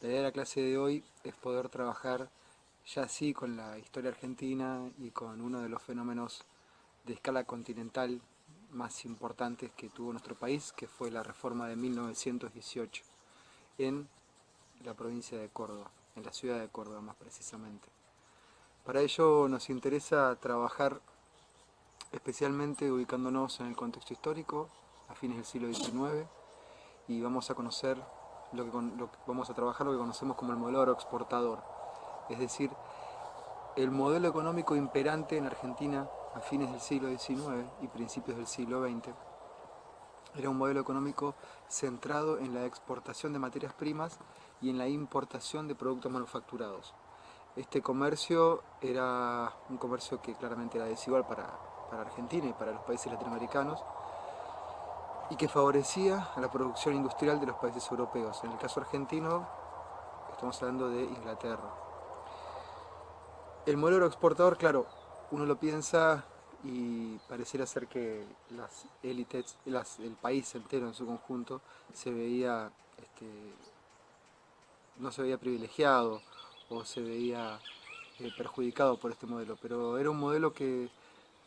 La idea de la clase de hoy es poder trabajar ya sí con la historia argentina y con uno de los fenómenos de escala continental más importantes que tuvo nuestro país, que fue la reforma de 1918 en la provincia de Córdoba, en la ciudad de Córdoba más precisamente. Para ello nos interesa trabajar especialmente ubicándonos en el contexto histórico, a fines del siglo XIX, y vamos a conocer vamos a trabajar lo que conocemos como el modelo agroexportador, es decir, el modelo económico imperante en Argentina a fines del siglo XIX y principios del siglo XX era un modelo económico centrado en la exportación de materias primas y en la importación de productos manufacturados. Este comercio era un comercio que claramente era desigual para Argentina y para los países latinoamericanos, y que favorecía a la producción industrial de los países europeos. En el caso argentino, estamos hablando de Inglaterra. El modelo exportador, claro, uno lo piensa y pareciera ser que las élites, el país entero en su conjunto, se veía, no se veía privilegiado o se veía perjudicado por este modelo, pero era un modelo que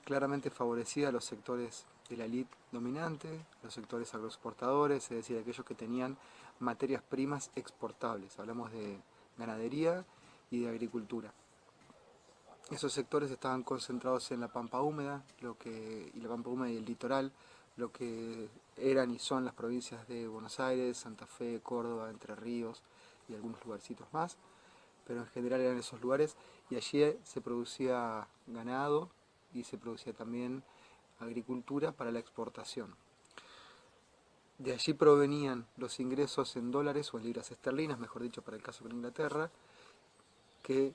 claramente favorecía a los sectores de la élite dominante, los sectores agroexportadores, es decir, aquellos que tenían materias primas exportables. Hablamos de ganadería y de agricultura. Esos sectores estaban concentrados en la pampa húmeda, y la pampa húmeda y el litoral, lo que eran y son las provincias de Buenos Aires, Santa Fe, Córdoba, Entre Ríos y algunos lugarcitos más, pero en general eran esos lugares, y allí se producía ganado y se producía también agricultura para la exportación. De allí provenían los ingresos en dólares o en libras esterlinas, mejor dicho para el caso con Inglaterra, que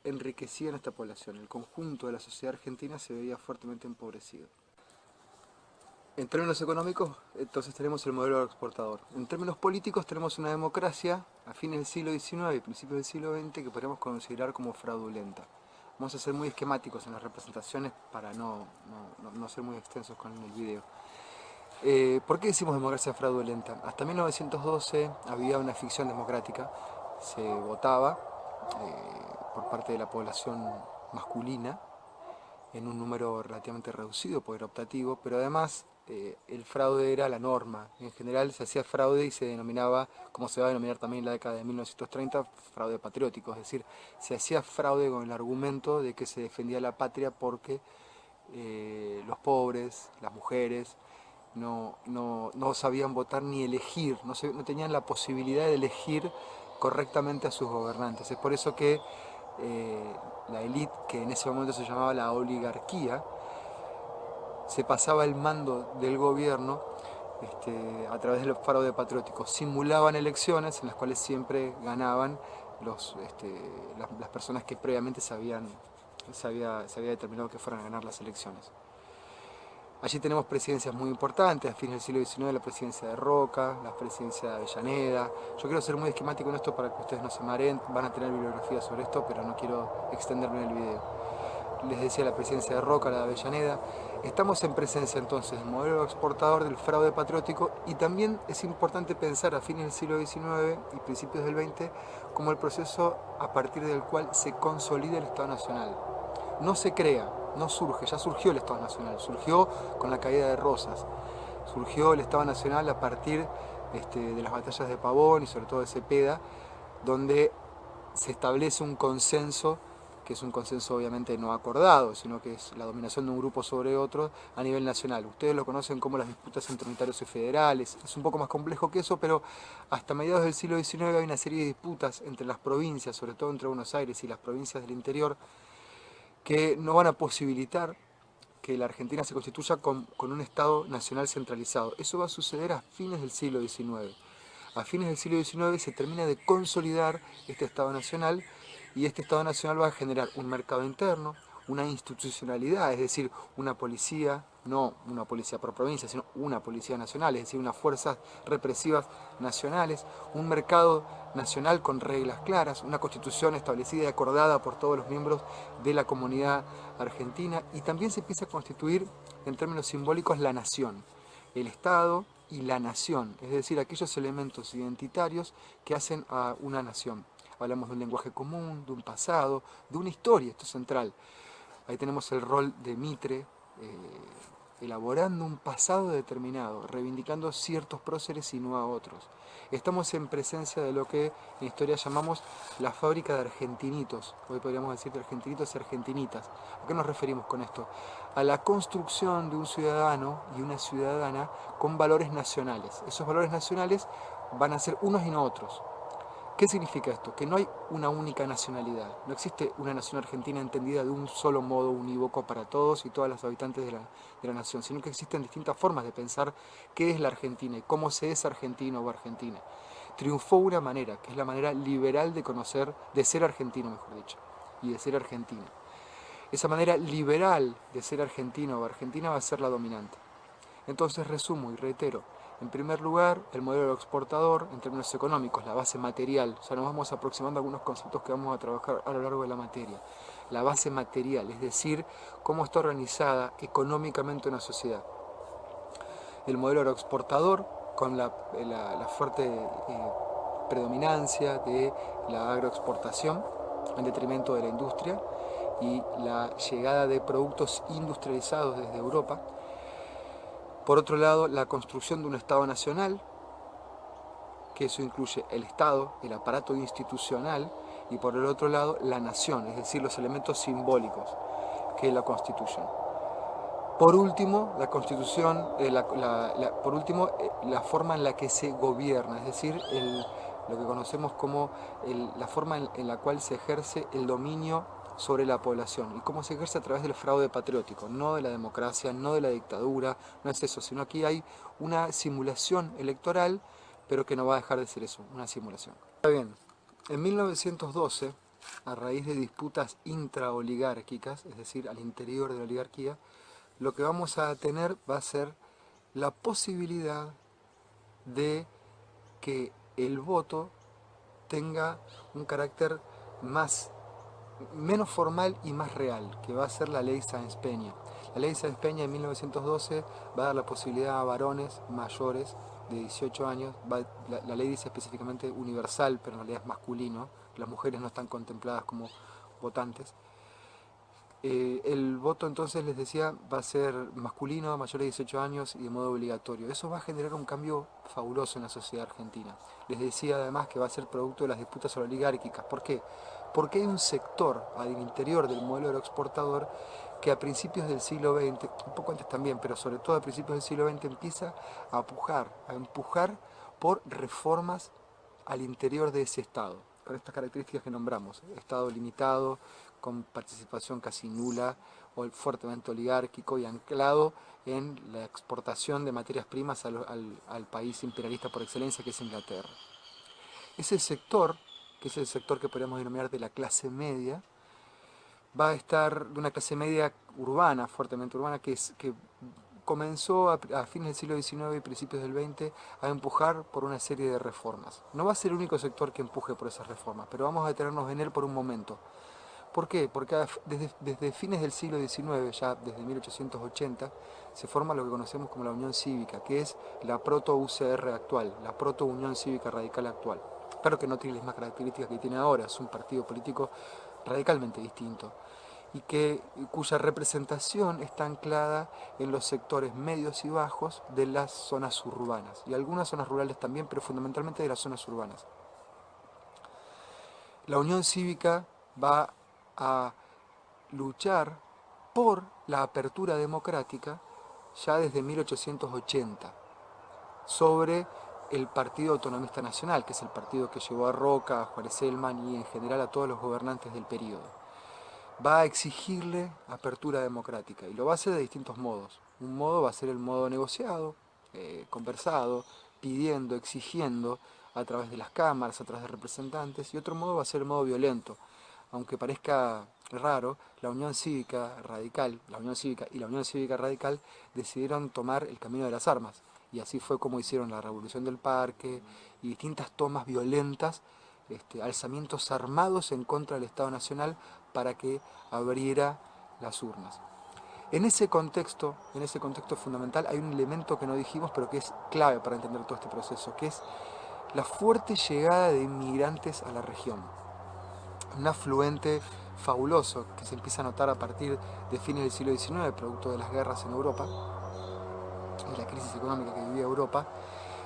enriquecían a esta población. El conjunto de la sociedad argentina se veía fuertemente empobrecido. En términos económicos, entonces tenemos el modelo exportador. En términos políticos tenemos una democracia a fines del siglo XIX y principios del siglo XX que podemos considerar como fraudulenta. Vamos a ser muy esquemáticos en las representaciones para no ser muy extensos con el video. ¿Por qué decimos democracia fraudulenta? Hasta 1912 había una ficción democrática, se votaba por parte de la población masculina en un número relativamente reducido, porque era optativo, pero además el fraude era la norma. En general se hacía fraude y se denominaba, como se va a denominar también en la década de 1930, fraude patriótico, es decir, se hacía fraude con el argumento de que se defendía la patria porque los pobres, las mujeres, no sabían votar ni elegir, no tenían la posibilidad de elegir correctamente a sus gobernantes. Es por eso que la élite, que en ese momento se llamaba la oligarquía, se pasaba el mando del gobierno a través de los fraudes patrióticos. Simulaban elecciones en las cuales siempre ganaban las personas que previamente se había determinado que fueran a ganar las elecciones. Allí tenemos presidencias muy importantes, a fines del siglo XIX la presidencia de Roca, la presidencia de Avellaneda. Yo quiero ser muy esquemático en esto para que ustedes no se mareen, van a tener bibliografía sobre esto, pero no quiero extenderme en el video. Les decía la presidencia de Roca, la de Avellaneda. Estamos en presencia entonces del modelo exportador del fraude patriótico, y también es importante pensar a fines del siglo XIX y principios del XX como el proceso a partir del cual se consolida el Estado Nacional. No se crea, no surge, ya surgió el Estado Nacional, surgió con la caída de Rosas, surgió el Estado Nacional a partir de las batallas de Pavón y sobre todo de Cepeda, donde se establece un consenso, que es un consenso obviamente no acordado, sino que es la dominación de un grupo sobre otro a nivel nacional. Ustedes lo conocen como las disputas entre unitarios y federales, es un poco más complejo que eso, pero hasta mediados del siglo XIX hay una serie de disputas entre las provincias, sobre todo entre Buenos Aires y las provincias del interior, que no van a posibilitar que la Argentina se constituya con un Estado nacional centralizado. Eso va a suceder a fines del siglo XIX. A fines del siglo XIX se termina de consolidar este Estado nacional, y este Estado nacional va a generar un mercado interno, una institucionalidad, es decir, una policía, no una policía por provincia, sino una policía nacional, es decir, unas fuerzas represivas nacionales, un mercado nacional con reglas claras, una constitución establecida y acordada por todos los miembros de la comunidad argentina, y también se empieza a constituir en términos simbólicos la nación, el Estado y la nación, es decir, aquellos elementos identitarios que hacen a una nación. Hablamos de un lenguaje común, de un pasado, de una historia, esto es central. Ahí tenemos el rol de Mitre, elaborando un pasado determinado, reivindicando ciertos próceres y no a otros. Estamos en presencia de lo que en historia llamamos la fábrica de argentinitos, hoy podríamos decir de argentinitos y argentinitas. ¿A qué nos referimos con esto? A la construcción de un ciudadano y una ciudadana con valores nacionales. Esos valores nacionales van a ser unos y no otros. ¿Qué significa esto? Que no hay una única nacionalidad, no existe una nación argentina entendida de un solo modo unívoco para todos y todas las habitantes de la nación, sino que existen distintas formas de pensar qué es la Argentina y cómo se es argentino o argentina. Triunfó una manera, que es la manera liberal de conocer, de ser argentino, mejor dicho, y de ser argentina. Esa manera liberal de ser argentino o argentina va a ser la dominante. Entonces resumo y reitero. En primer lugar, el modelo exportador en términos económicos, la base material. O sea, nos vamos aproximando a algunos conceptos que vamos a trabajar a lo largo de la materia. La base material, es decir, cómo está organizada económicamente una sociedad. El modelo agroexportador, con la fuerte predominancia de la agroexportación en detrimento de la industria y la llegada de productos industrializados desde Europa. Por otro lado, la construcción de un Estado nacional, que eso incluye el Estado, el aparato institucional, y por el otro lado, la nación, es decir, los elementos simbólicos que la constituyen. Por último, la constitución, la forma en la que se gobierna, es decir, lo que conocemos como la forma en la cual se ejerce el dominio sobre la población y cómo se ejerce a través del fraude patriótico, no de la democracia, no de la dictadura, no es eso, sino aquí hay una simulación electoral, pero que no va a dejar de ser eso, una simulación. Está bien, en 1912, a raíz de disputas intraoligárquicas, es decir, al interior de la oligarquía, lo que vamos a tener va a ser la posibilidad de que el voto tenga un carácter menos formal y más real, que va a ser la ley Sáenz-Peña. La ley Sáenz-Peña en 1912 va a dar la posibilidad a varones mayores de 18 años, la ley dice específicamente universal, pero en realidad es masculino, las mujeres no están contempladas como votantes. El voto entonces, les decía, va a ser masculino, mayor de 18 años y de modo obligatorio. Eso va a generar un cambio fabuloso en la sociedad argentina. Les decía además que va a ser producto de las disputas oligárquicas. ¿Por qué? Porque hay un sector al interior del modelo agroexportador que a principios del siglo XX, un poco antes también, pero sobre todo a principios del siglo XX empieza a empujar por reformas al interior de ese Estado, con estas características que nombramos: Estado limitado, con participación casi nula o fuertemente oligárquico y anclado en la exportación de materias primas al país imperialista por excelencia, que es Inglaterra. Ese sector, que es el sector que podríamos denominar de la clase media, va a estar de una clase media urbana, fuertemente urbana, que comenzó a fines del siglo XIX y principios del XX a empujar por una serie de reformas. No va a ser el único sector que empuje por esas reformas, pero vamos a detenernos en él por un momento. ¿Por qué? Porque desde fines del siglo XIX, ya desde 1880, se forma lo que conocemos como la Unión Cívica, que es la proto-UCR actual, la proto-Unión Cívica Radical actual. Claro que no tiene las mismas características que tiene ahora, es un partido político radicalmente distinto y cuya representación está anclada en los sectores medios y bajos de las zonas urbanas, y algunas zonas rurales también, pero fundamentalmente de las zonas urbanas. La Unión Cívica va a luchar por la apertura democrática ya desde 1880 sobre el Partido Autonomista Nacional, que es el partido que llevó a Roca, a Juárez Celman y en general a todos los gobernantes del periodo. Va a exigirle apertura democrática y lo va a hacer de distintos modos. Un modo va a ser el modo negociado, conversado, pidiendo, exigiendo a través de las cámaras, a través de representantes, y otro modo va a ser el modo violento. Aunque parezca raro, la Unión Cívica Radical, la Unión Cívica y la Unión Cívica Radical decidieron tomar el camino de las armas, y así fue como hicieron la Revolución del Parque y distintas tomas violentas, alzamientos armados en contra del Estado Nacional para que abriera las urnas. En ese contexto fundamental, hay un elemento que no dijimos, pero que es clave para entender todo este proceso, que es la fuerte llegada de inmigrantes a la región. Un afluente fabuloso que se empieza a notar a partir de fines del siglo XIX, producto de las guerras en Europa y la crisis económica que vivía Europa.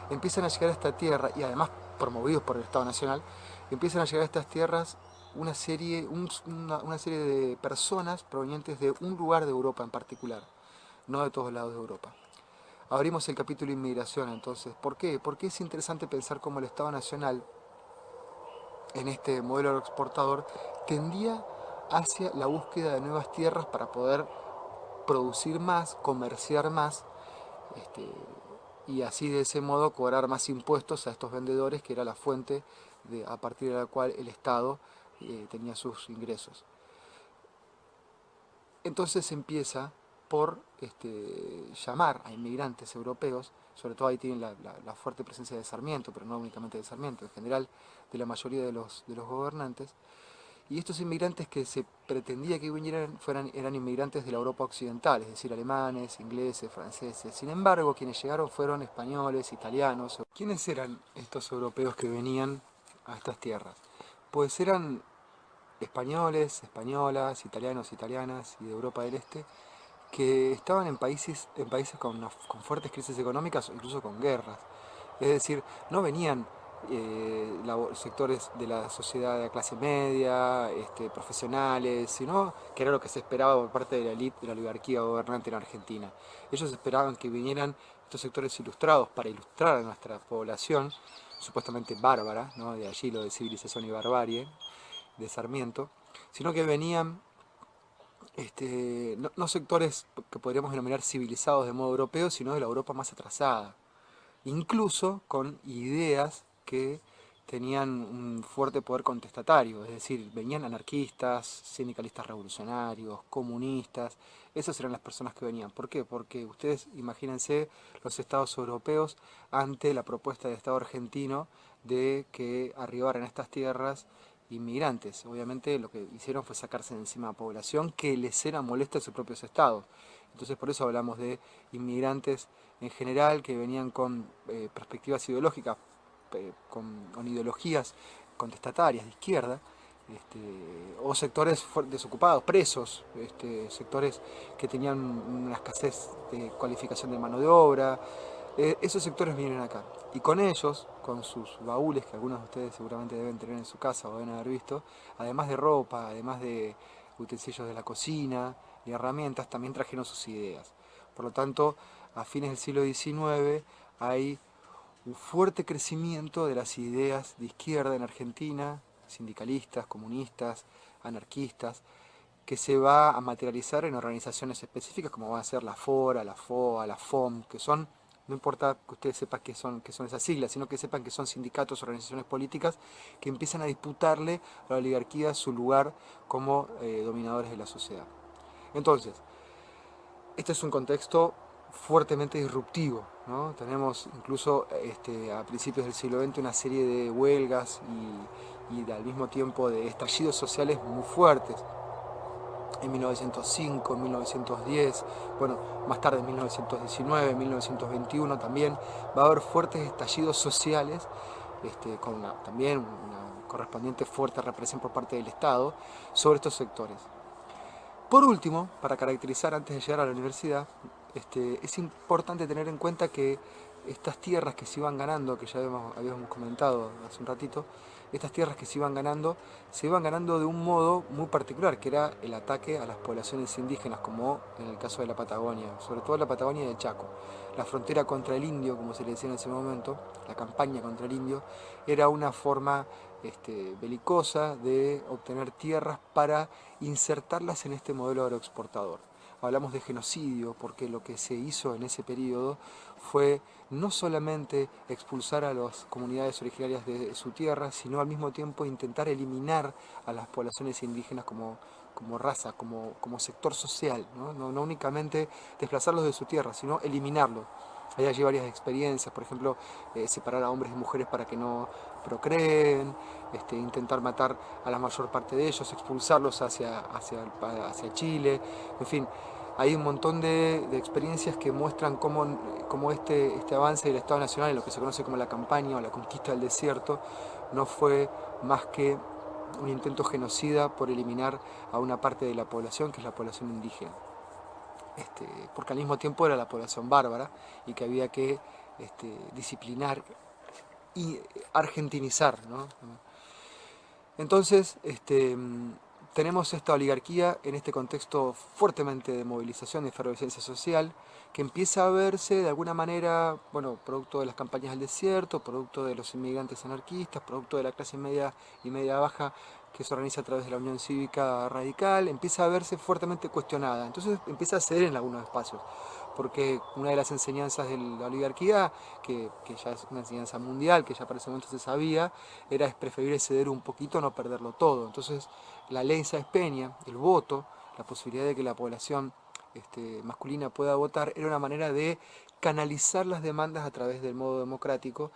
Empiezan a llegar a esta tierra, y además promovidos por el Estado Nacional, empiezan a llegar a estas tierras una serie de personas provenientes de un lugar de Europa en particular, no de todos lados de Europa. Abrimos el capítulo inmigración entonces. ¿Por qué? Porque es interesante pensar cómo el Estado Nacional, en este modelo exportador, tendía hacia la búsqueda de nuevas tierras para poder producir más, comerciar más, este, y así de ese modo cobrar más impuestos a estos vendedores, que era la fuente a partir de la cual el Estado tenía sus ingresos. Entonces empieza por llamar a inmigrantes europeos, sobre todo ahí tienen la fuerte presencia de Sarmiento, pero no únicamente de Sarmiento, en general de la mayoría de los gobernantes. Y estos inmigrantes que se pretendía que vinieran eran inmigrantes de la Europa occidental, es decir, alemanes, ingleses, franceses. Sin embargo, quienes llegaron fueron españoles, italianos. ¿Quiénes eran estos europeos que venían a estas tierras? Pues eran españoles, españolas, italianos, italianas y de Europa del Este, que estaban en países con fuertes crisis económicas o incluso con guerras. Es decir, no venían sectores de la sociedad de la clase media, profesionales, sino que era lo que se esperaba por parte de la élite de la oligarquía gobernante en Argentina. Ellos esperaban que vinieran estos sectores ilustrados para ilustrar a nuestra población, supuestamente bárbara, ¿no? De allí lo de civilización y barbarie, de Sarmiento, sino que venían no sectores que podríamos denominar civilizados de modo europeo, sino de la Europa más atrasada, incluso con ideas que tenían un fuerte poder contestatario, es decir, venían anarquistas, sindicalistas revolucionarios, comunistas, esas eran las personas que venían. ¿Por qué? Porque ustedes imagínense los estados europeos ante la propuesta del Estado argentino de que arribaran a estas tierras inmigrantes. Obviamente lo que hicieron fue sacarse de encima a población que les era molesta en sus propios estados. Entonces por eso hablamos de inmigrantes en general que venían con perspectivas ideológicas, con ideologías contestatarias de izquierda, o sectores desocupados, presos, sectores que tenían una escasez de cualificación de mano de obra. Esos sectores vienen acá. Y con ellos, con sus baúles, que algunos de ustedes seguramente deben tener en su casa o deben haber visto, además de ropa, además de utensilios de la cocina y herramientas, también trajeron sus ideas. Por lo tanto, a fines del siglo XIX hay un fuerte crecimiento de las ideas de izquierda en Argentina, sindicalistas, comunistas, anarquistas, que se va a materializar en organizaciones específicas como van a ser la FORA, la FOA, la FOM, que son, no importa que ustedes sepan qué son esas siglas, sino que sepan que son sindicatos, organizaciones políticas que empiezan a disputarle a la oligarquía su lugar como dominadores de la sociedad. Entonces, este es un contexto fuertemente disruptivo, ¿no? Tenemos incluso a principios del siglo XX una serie de huelgas y al mismo tiempo de estallidos sociales muy fuertes. En 1905, en 1910, bueno, más tarde en 1919, en 1921 también va a haber fuertes estallidos sociales, con también una correspondiente fuerte represión por parte del Estado sobre estos sectores. Por último, para caracterizar antes de llegar a la universidad, es importante tener en cuenta que estas tierras que se iban ganando, que ya habíamos comentado hace un ratito, estas tierras que se iban ganando de un modo muy particular, que era el ataque a las poblaciones indígenas, como en el caso de la Patagonia, sobre todo la Patagonia del Chaco. La frontera contra el indio, como se le decía en ese momento, la campaña contra el indio, era una forma belicosa de obtener tierras para insertarlas en este modelo agroexportador. Hablamos de genocidio porque lo que se hizo en ese periodo fue no solamente expulsar a las comunidades originarias de su tierra, sino al mismo tiempo intentar eliminar a las poblaciones indígenas como raza, como sector social, ¿no? No únicamente desplazarlos de su tierra, sino eliminarlos. Hay allí varias experiencias, por ejemplo, separar a hombres y mujeres para que no procreen, intentar matar a la mayor parte de ellos, expulsarlos hacia Chile, en fin. hay un montón de experiencias que muestran cómo este avance del Estado Nacional, en lo que se conoce como la campaña o la conquista del desierto, no fue más que un intento genocida por eliminar a una parte de la población, que es la población indígena. Porque al mismo tiempo era la población bárbara y que había que disciplinar y argentinizar, ¿no? Entonces, tenemos esta oligarquía en este contexto fuertemente de movilización y efervescencia social, que empieza a verse de alguna manera, bueno, producto de las campañas del desierto, producto de los inmigrantes anarquistas, producto de la clase media y media baja que se organiza a través de la Unión Cívica Radical, empieza a verse fuertemente cuestionada. Entonces empieza a ceder en algunos espacios, porque una de las enseñanzas de la oligarquía, que ya es una enseñanza mundial, que ya para ese momento se sabía, es preferible ceder un poquito, no perderlo todo. Entonces la ley Sáenz Peña, el voto, la posibilidad de que la población masculina pueda votar, era una manera de canalizar las demandas a través del modo democrático,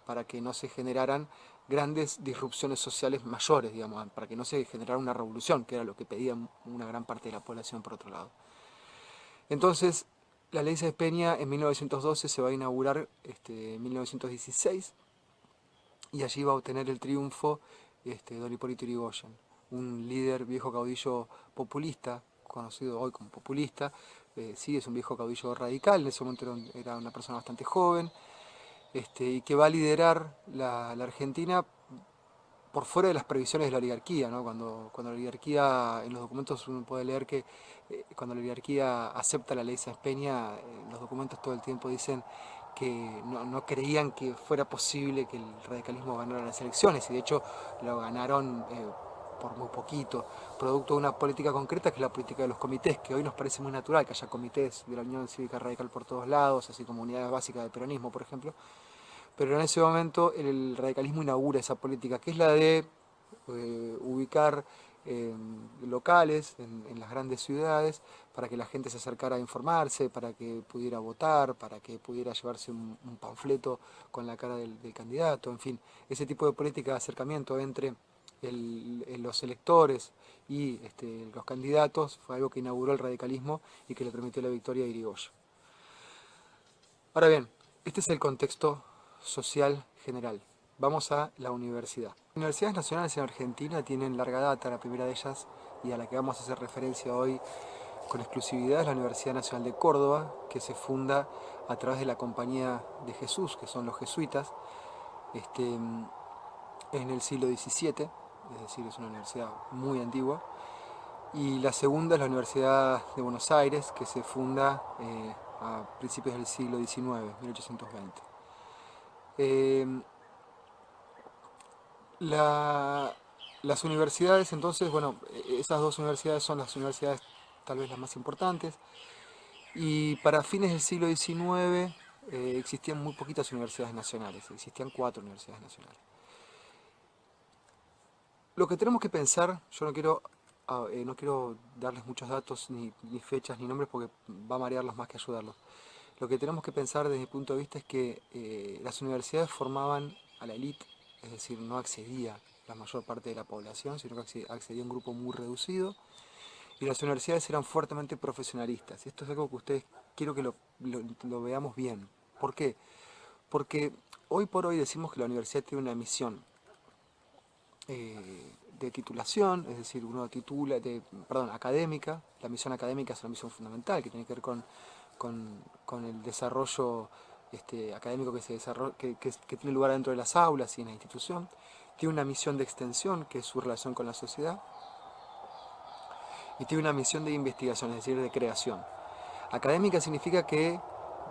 para que no se generaran grandes disrupciones sociales mayores, digamos, para que no se generara una revolución, que era lo que pedía una gran parte de la población por otro lado. Entonces, la ley Sáenz Peña en 1912 se va a inaugurar en 1916, y allí va a obtener el triunfo don Hipólito Yrigoyen, un líder, viejo caudillo populista, conocido hoy como populista. Sí, es un viejo caudillo radical, en ese momento era una persona bastante joven, y que va a liderar la Argentina por fuera de las previsiones de la oligarquía, ¿no? Cuando la oligarquía, en los documentos uno puede leer que cuando la oligarquía acepta la ley Sáenz Peña, los documentos todo el tiempo dicen que no creían que fuera posible que el radicalismo ganara las elecciones, y de hecho lo ganaron por muy poquito, producto de una política concreta, que es la política de los comités, que hoy nos parece muy natural que haya comités de la Unión Cívica Radical por todos lados, así como unidades básicas del peronismo, por ejemplo. Pero en ese momento el radicalismo inaugura esa política, que es la de ubicar locales en las grandes ciudades para que la gente se acercara a informarse, para que pudiera votar, para que pudiera llevarse un panfleto con la cara del candidato, en fin, ese tipo de política de acercamiento entre los electores y los candidatos fue algo que inauguró el radicalismo y que le permitió la victoria a Irigoyen. Ahora bien, este es el contexto social general. Vamos a la universidad. Las universidades nacionales en Argentina tienen larga data. La primera de ellas, y a la que vamos a hacer referencia hoy con exclusividad, es la Universidad Nacional de Córdoba, que se funda a través de la Compañía de Jesús, que son los jesuitas, en el siglo XVII, es decir, es una universidad muy antigua. Y la segunda es la Universidad de Buenos Aires, que se funda a principios del siglo XIX, 1820. La- las universidades, entonces, bueno, esas dos universidades son las universidades tal vez las más importantes, y para fines del siglo XIX existían muy poquitas universidades nacionales, existían 4 universidades nacionales. Lo que tenemos que pensar, yo no quiero darles muchos datos, ni fechas, ni nombres, porque va a marearlos más que ayudarlos. Lo que tenemos que pensar desde mi punto de vista es que las universidades formaban a la élite, es decir, no accedía la mayor parte de la población, sino que accedía un grupo muy reducido, y las universidades eran fuertemente profesionalistas. Y esto es algo que ustedes quiero que lo veamos bien. ¿Por qué? Porque hoy por hoy decimos que la universidad tiene una misión de titulación, es decir, uno titula, perdón, académica. La misión académica es una misión fundamental que tiene que ver con el desarrollo académico que tiene lugar dentro de las aulas y en la institución. Tiene una misión de extensión, que es su relación con la sociedad, y tiene una misión de investigación, es decir, de creación. Académica significa que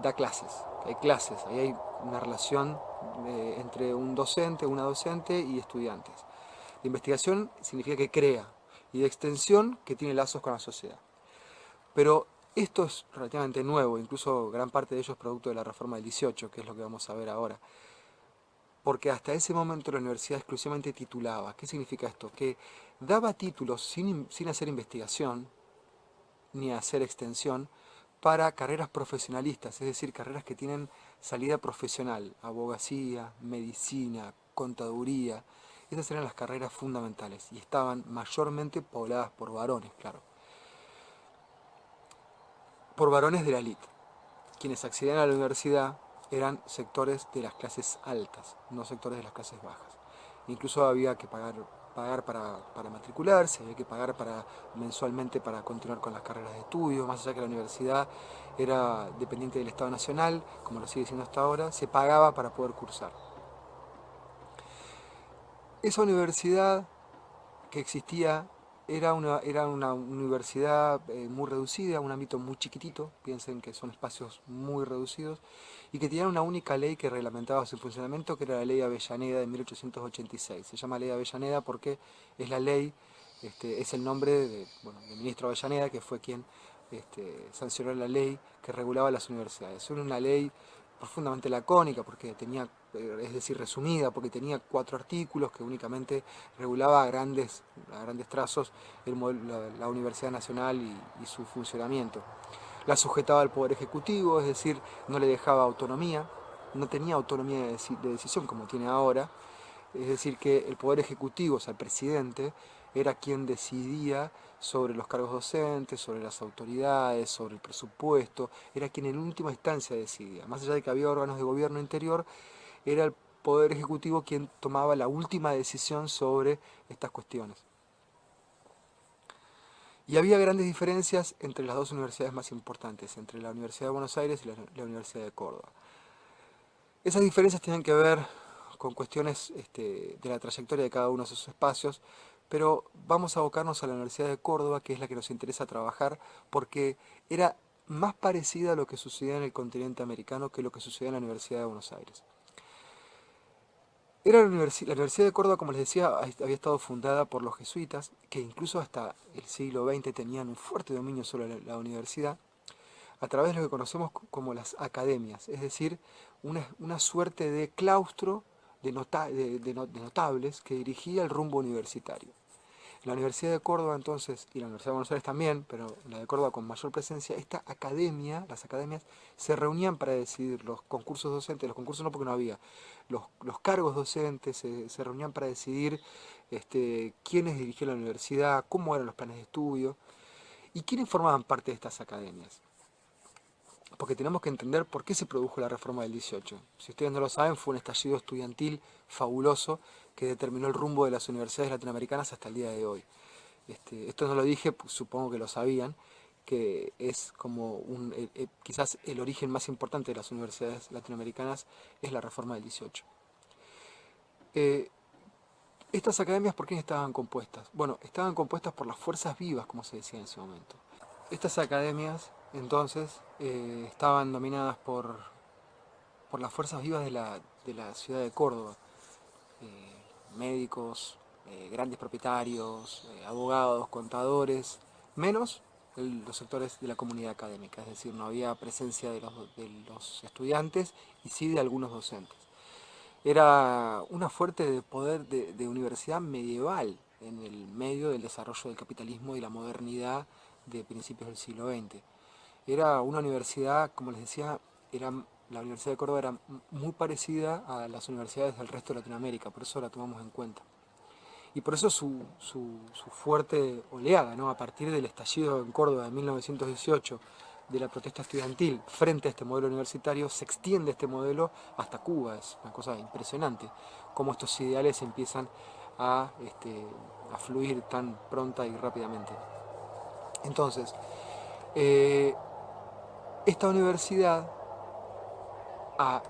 da clases, que hay clases, ahí hay una relación entre un docente, una docente y estudiantes. De investigación significa que crea, y de extensión que tiene lazos con la sociedad. Pero esto es relativamente nuevo, incluso gran parte de ello es producto de la reforma del 18, que es lo que vamos a ver ahora. Porque hasta ese momento la universidad exclusivamente titulaba. ¿Qué significa esto? Que daba títulos sin hacer investigación, ni hacer extensión, para carreras profesionalistas, es decir, carreras que tienen salida profesional, abogacía, medicina, contaduría. Esas eran las carreras fundamentales y estaban mayormente pobladas por varones, claro. por varones de la élite. Quienes accedían a la universidad eran sectores de las clases altas, no sectores de las clases bajas. Incluso había que pagar para matricularse, había que pagar mensualmente para continuar con las carreras de estudio, más allá que la universidad era dependiente del Estado Nacional, como lo sigue siendo hasta ahora, se pagaba para poder cursar. Esa universidad que existía era una universidad muy reducida, un ámbito muy chiquitito, piensen que son espacios muy reducidos, y que tenía una única ley que reglamentaba su funcionamiento, que era la Ley Avellaneda de 1886. Se llama Ley Avellaneda porque es la ley, es el nombre del ministro Avellaneda, que fue quien sancionó la ley que regulaba las universidades. Era una ley profundamente lacónica, porque tenía, es decir, resumida, porque tenía 4 artículos que únicamente regulaba a grandes trazos la Universidad Nacional y su funcionamiento. La sujetaba al Poder Ejecutivo, es decir, no le dejaba autonomía, no tenía autonomía de decisión como tiene ahora, es decir, que el Poder Ejecutivo, o sea, el presidente, era quien decidía sobre los cargos docentes, sobre las autoridades, sobre el presupuesto, era quien en última instancia decidía. Más allá de que había órganos de gobierno interior, era el Poder Ejecutivo quien tomaba la última decisión sobre estas cuestiones. Y había grandes diferencias entre las dos universidades más importantes, entre la Universidad de Buenos Aires y la Universidad de Córdoba. Esas diferencias tienen que ver con cuestiones de la trayectoria de cada uno de esos espacios, pero vamos a abocarnos a la Universidad de Córdoba, que es la que nos interesa trabajar, porque era más parecida a lo que sucedía en el continente americano que lo que sucedía en la Universidad de Buenos Aires. La Universidad de Córdoba, como les decía, había estado fundada por los jesuitas, que incluso hasta el siglo XX tenían un fuerte dominio sobre la universidad, a través de lo que conocemos como las academias, es decir, una suerte de claustro de notables que dirigía el rumbo universitario. La Universidad de Córdoba entonces, y la Universidad de Buenos Aires también, pero la de Córdoba con mayor presencia, las academias se reunían para decidir los concursos docentes, los concursos no porque no había, los cargos docentes se reunían para decidir quiénes dirigían la universidad, cómo eran los planes de estudio y quiénes formaban parte de estas academias. Porque tenemos que entender por qué se produjo la reforma del 18. Si ustedes no lo saben, fue un estallido estudiantil fabuloso que determinó el rumbo de las universidades latinoamericanas hasta el día de hoy. Esto no lo dije, pues, supongo que lo sabían, que es como quizás el origen más importante de las universidades latinoamericanas es la reforma del 18. Estas academias, ¿por qué estaban compuestas? Bueno, estaban compuestas por las fuerzas vivas, como se decía en ese momento. Estas academias, entonces, estaban dominadas por las fuerzas vivas de la ciudad de Córdoba. Médicos, grandes propietarios, abogados, contadores, menos los sectores de la comunidad académica. Es decir, no había presencia de los estudiantes y sí de algunos docentes. Era una fuerte de poder de universidad medieval en el medio del desarrollo del capitalismo y la modernidad de principios del siglo XX. Era una universidad, como les decía, la Universidad de Córdoba era muy parecida a las universidades del resto de Latinoamérica, por eso la tomamos en cuenta. Y por eso su fuerte oleada, ¿no? A partir del estallido en Córdoba de 1918, de la protesta estudiantil frente a este modelo universitario, se extiende este modelo hasta Cuba. Es una cosa impresionante cómo estos ideales empiezan a fluir tan pronta y rápidamente. Entonces, esta universidad, a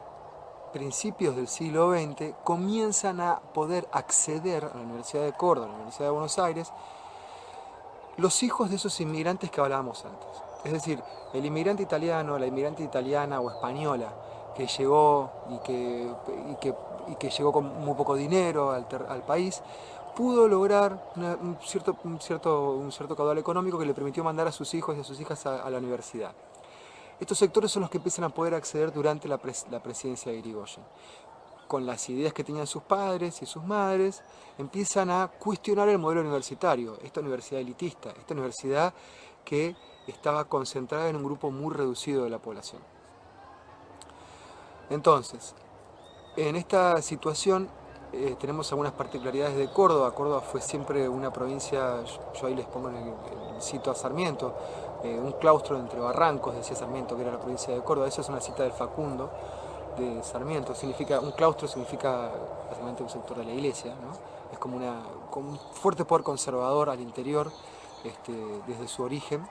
principios del siglo XX, comienzan a poder acceder a la Universidad de Córdoba, a la Universidad de Buenos Aires, los hijos de esos inmigrantes que hablábamos antes. Es decir, el inmigrante italiano, la inmigrante italiana o española que llegó y que llegó con muy poco dinero al país, pudo lograr un cierto caudal económico que le permitió mandar a sus hijos y a sus hijas a la universidad. Estos sectores son los que empiezan a poder acceder durante la presidencia de Irigoyen. Con las ideas que tenían sus padres y sus madres, empiezan a cuestionar el modelo universitario, esta universidad elitista, esta universidad que estaba concentrada en un grupo muy reducido de la población. Entonces, en esta situación tenemos algunas particularidades de Córdoba. Córdoba fue siempre una provincia, yo ahí les pongo en el cito a Sarmiento, un claustro entre barrancos, decía Sarmiento, que era la provincia de Córdoba. Esa es una cita del Facundo de Sarmiento. Significa, un claustro significa básicamente un sector de la iglesia, ¿no? Es como un fuerte poder conservador al interior, desde su origen,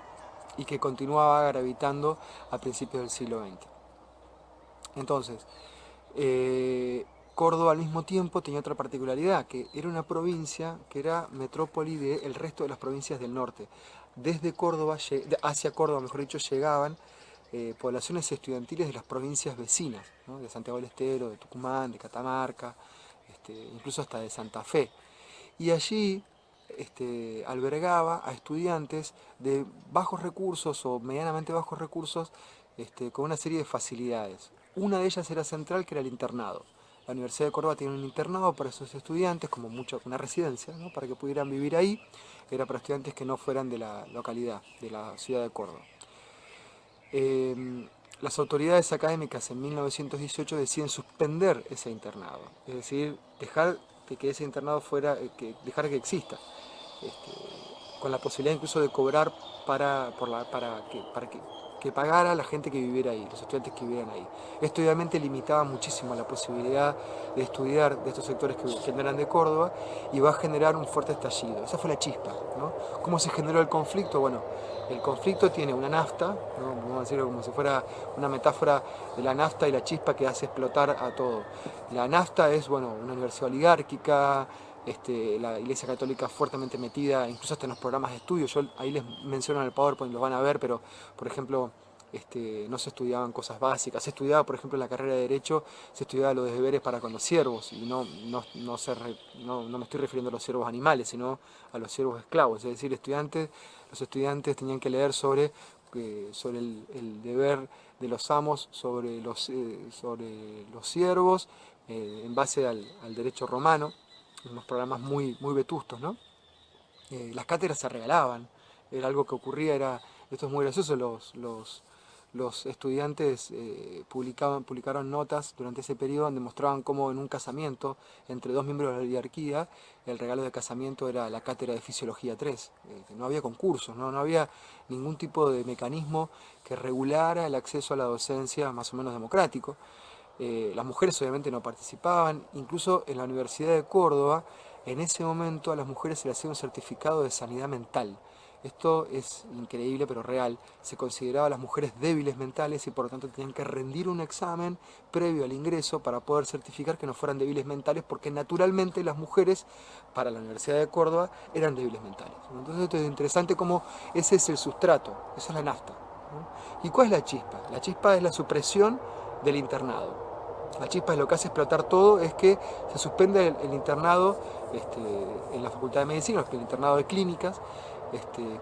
y que continuaba gravitando a principios del siglo XX. Entonces, Córdoba al mismo tiempo tenía otra particularidad, que era una provincia que era metrópoli del resto de las provincias del norte. Desde Córdoba, hacia Córdoba, mejor dicho, llegaban poblaciones estudiantiles de las provincias vecinas, ¿no? De Santiago del Estero, de Tucumán, de Catamarca, incluso hasta de Santa Fe. Y allí albergaba a estudiantes de bajos recursos o medianamente bajos recursos, con una serie de facilidades. Una de ellas era central, que era el internado. La Universidad de Córdoba tiene un internado para esos estudiantes, como una residencia, ¿no? Para que pudieran vivir ahí. Era para estudiantes que no fueran de la localidad, de la ciudad de Córdoba. Las autoridades académicas en 1918 deciden suspender ese internado, es decir, dejar de que ese internado dejar que exista, con la posibilidad incluso de cobrar para que pagara la gente que viviera ahí, los estudiantes que vivieran ahí. Esto obviamente limitaba muchísimo la posibilidad de estudiar de estos sectores que no eran de Córdoba, y va a generar un fuerte estallido. Esa fue la chispa, ¿no? ¿Cómo se generó el conflicto? Bueno, el conflicto tiene una nafta, ¿no? Vamos a decirlo como si fuera una metáfora de la nafta y la chispa que hace explotar a todo. La nafta es, bueno, una universidad oligárquica, la Iglesia Católica fuertemente metida, incluso hasta en los programas de estudio. Yo ahí les menciono en el PowerPoint, lo van a ver, pero por ejemplo, no se estudiaban cosas básicas. Se estudiaba, por ejemplo, en la carrera de Derecho, se estudiaba los deberes para con los siervos, y no me estoy refiriendo a los siervos animales, sino a los siervos esclavos. Es decir, los estudiantes tenían que leer sobre el deber de los amos sobre los siervos, en base al derecho romano, unos programas muy, muy vetustos, ¿no? Las cátedras se regalaban, era algo que ocurría, esto es muy gracioso, los estudiantes publicaron notas durante ese periodo donde mostraban cómo en un casamiento entre dos miembros de la oligarquía, el regalo de casamiento era la cátedra de Fisiología 3. No había concursos, no había ningún tipo de mecanismo que regulara el acceso a la docencia más o menos democrático. Las mujeres obviamente no participaban, incluso en la Universidad de Córdoba, en ese momento a las mujeres se les hacía un certificado de sanidad mental. Esto es increíble pero real. Se consideraba a las mujeres débiles mentales y por lo tanto tenían que rendir un examen previo al ingreso para poder certificar que no fueran débiles mentales, porque naturalmente las mujeres para la Universidad de Córdoba eran débiles mentales. Entonces esto es interesante cómo ese es el sustrato, esa es la nafta, ¿no? ¿Y cuál es la chispa? La chispa es la supresión del internado. La chispa es lo que hace explotar todo, es que se suspende el internado en la Facultad de Medicina, el internado de clínicas,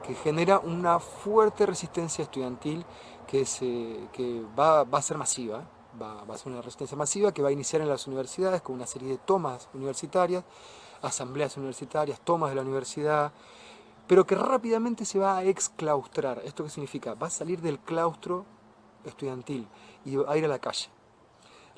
que genera una fuerte resistencia estudiantil que va a ser masiva, va a ser una resistencia masiva que va a iniciar en las universidades con una serie de tomas universitarias, asambleas universitarias, tomas de la universidad, pero que rápidamente se va a exclaustrar. ¿Esto qué significa? Va a salir del claustro estudiantil y va a ir a la calle.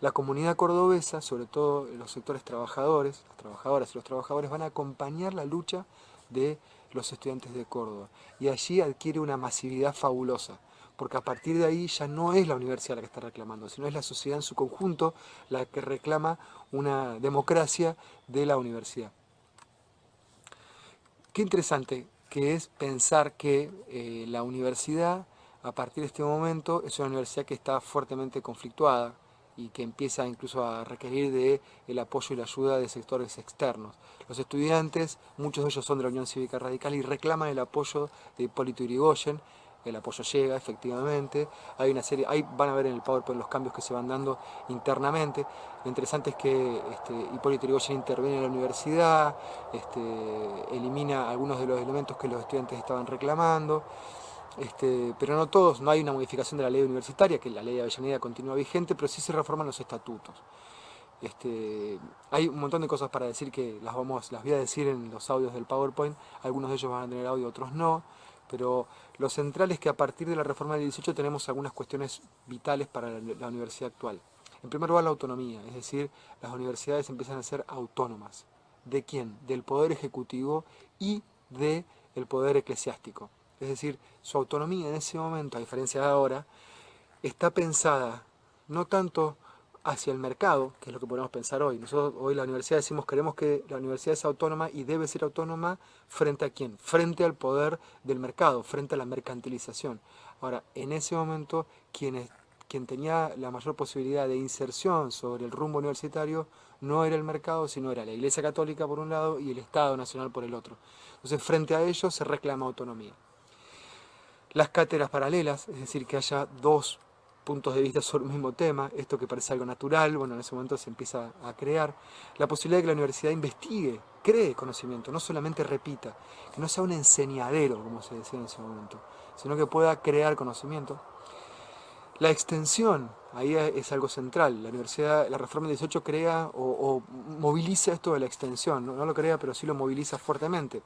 La comunidad cordobesa, sobre todo los sectores trabajadores, las trabajadoras y los trabajadores, van a acompañar la lucha de los estudiantes de Córdoba. Y allí adquiere una masividad fabulosa, porque a partir de ahí ya no es la universidad la que está reclamando, sino es la sociedad en su conjunto la que reclama una democracia de la universidad. Qué interesante que es pensar que la universidad, a partir de este momento, es una universidad que está fuertemente conflictuada y que empieza incluso a requerir del apoyo y la ayuda de sectores externos. Los estudiantes, muchos de ellos son de la Unión Cívica Radical y reclaman el apoyo de Hipólito Yrigoyen. El apoyo llega, efectivamente. Hay una serie, ahí van a ver en el PowerPoint los cambios que se van dando internamente. Lo interesante es que Hipólito Yrigoyen interviene en la universidad, elimina algunos de los elementos que los estudiantes estaban reclamando. Pero no todos, no hay una modificación de la ley universitaria, que la ley de Avellaneda continúa vigente, pero sí se reforman los estatutos. Hay un montón de cosas para decir que las voy a decir en los audios del PowerPoint. Algunos de ellos van a tener audio, otros no, pero lo central es que a partir de la reforma del 18 tenemos algunas cuestiones vitales para la universidad actual. En primer lugar, la autonomía, es decir, las universidades empiezan a ser autónomas. ¿De quién? Del poder ejecutivo y del poder eclesiástico. Es decir, su autonomía en ese momento, a diferencia de ahora, está pensada no tanto hacia el mercado, que es lo que podemos pensar hoy. Nosotros hoy la universidad decimos, queremos que la universidad es autónoma y debe ser autónoma frente a quién, frente al poder del mercado, frente a la mercantilización. Ahora, en ese momento, quien tenía la mayor posibilidad de inserción sobre el rumbo universitario no era el mercado, sino era la Iglesia Católica por un lado y el Estado Nacional por el otro. Entonces, frente a ellos se reclama autonomía. Las cátedras paralelas, es decir, que haya dos puntos de vista sobre un mismo tema, esto que parece algo natural, bueno, en ese momento se empieza a crear. La posibilidad de que la universidad investigue, cree conocimiento, no solamente repita, que no sea un enseñadero, como se decía en ese momento, sino que pueda crear conocimiento. La extensión, ahí es algo central. La universidad, la reforma del 18 crea o moviliza esto de la extensión, no lo crea, pero sí lo moviliza fuertemente,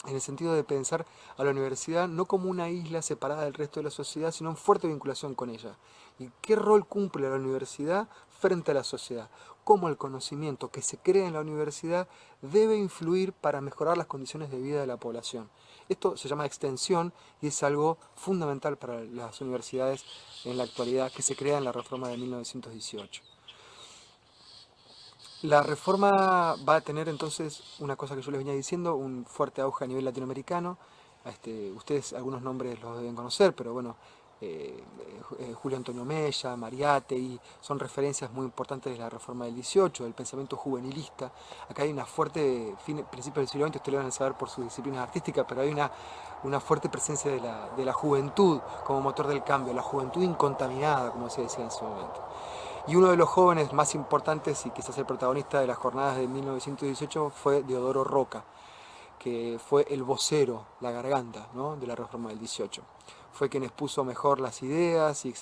en el sentido de pensar a la universidad no como una isla separada del resto de la sociedad, sino en fuerte vinculación con ella. ¿Y qué rol cumple la universidad frente a la sociedad? Cómo el conocimiento que se crea en la universidad debe influir para mejorar las condiciones de vida de la población. Esto se llama extensión y es algo fundamental para las universidades en la actualidad, que se crea en la reforma de 1918. La reforma va a tener entonces una cosa que yo les venía diciendo, un fuerte auge a nivel latinoamericano. Ustedes algunos nombres los deben conocer, pero bueno, Julio Antonio Mella, Mariátegui, son referencias muy importantes de la reforma del 18, del pensamiento juvenilista. Acá hay una fuerte, principios del siglo XX, ustedes lo van a saber por sus disciplinas artísticas, pero hay una fuerte presencia de la juventud como motor del cambio, la juventud incontaminada, como se decía en ese momento. Y uno de los jóvenes más importantes y quizás el protagonista de las jornadas de 1918 fue Deodoro Roca, que fue el vocero, la garganta, ¿no?, de la reforma del 18. Fue quien expuso mejor las ideas y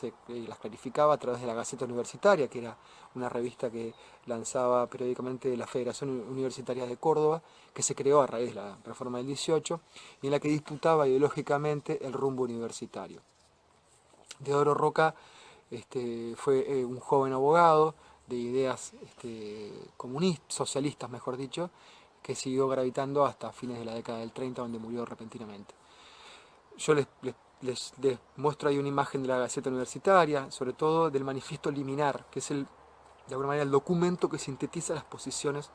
las clarificaba a través de la Gaceta Universitaria, que era una revista que lanzaba periódicamente la Federación Universitaria de Córdoba, que se creó a raíz de la reforma del 18 y en la que disputaba ideológicamente el rumbo universitario. Deodoro Roca fue un joven abogado de ideas comunistas, socialistas mejor dicho, que siguió gravitando hasta fines de la década del 30, donde murió repentinamente. Yo les muestro ahí una imagen de la Gaceta Universitaria, sobre todo del Manifiesto Liminar, que es de alguna manera el documento que sintetiza las posiciones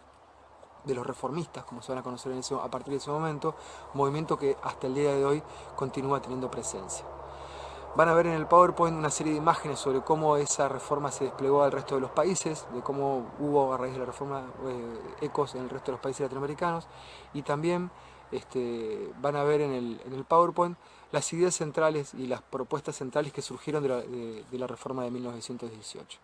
de los reformistas, como se van a conocer a partir de ese momento, movimiento que hasta el día de hoy continúa teniendo presencia. Van a ver en el PowerPoint una serie de imágenes sobre cómo esa reforma se desplegó al resto de los países, de cómo hubo a raíz de la reforma ecos en el resto de los países latinoamericanos, y también van a ver en el PowerPoint las ideas centrales y las propuestas centrales que surgieron de la reforma de 1918.